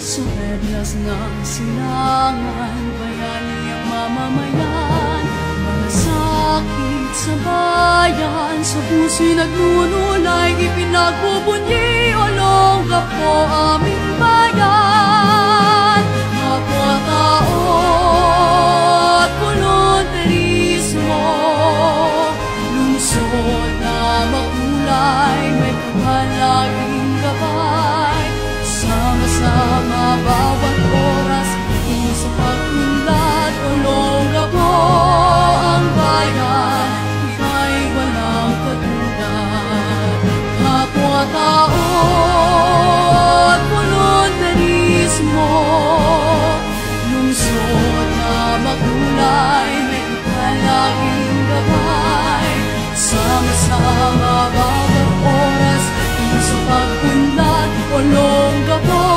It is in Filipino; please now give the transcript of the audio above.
Sa perlas ng silangan, bayani ang mamamayan. Mga sakit sa bayan, sa puso'y nagnunulay, ipinagbubunyi Olonga po aming bayan. Kapwa-tao at volunteerismo, lungsod na makulay, may kahalaging gabay. Sama-sama bawat oras, sa pag-unlad, Olonga po ang bayan, ika'y walang katulad. Kapwa-tao at volunteerismo, lungsod na makulay,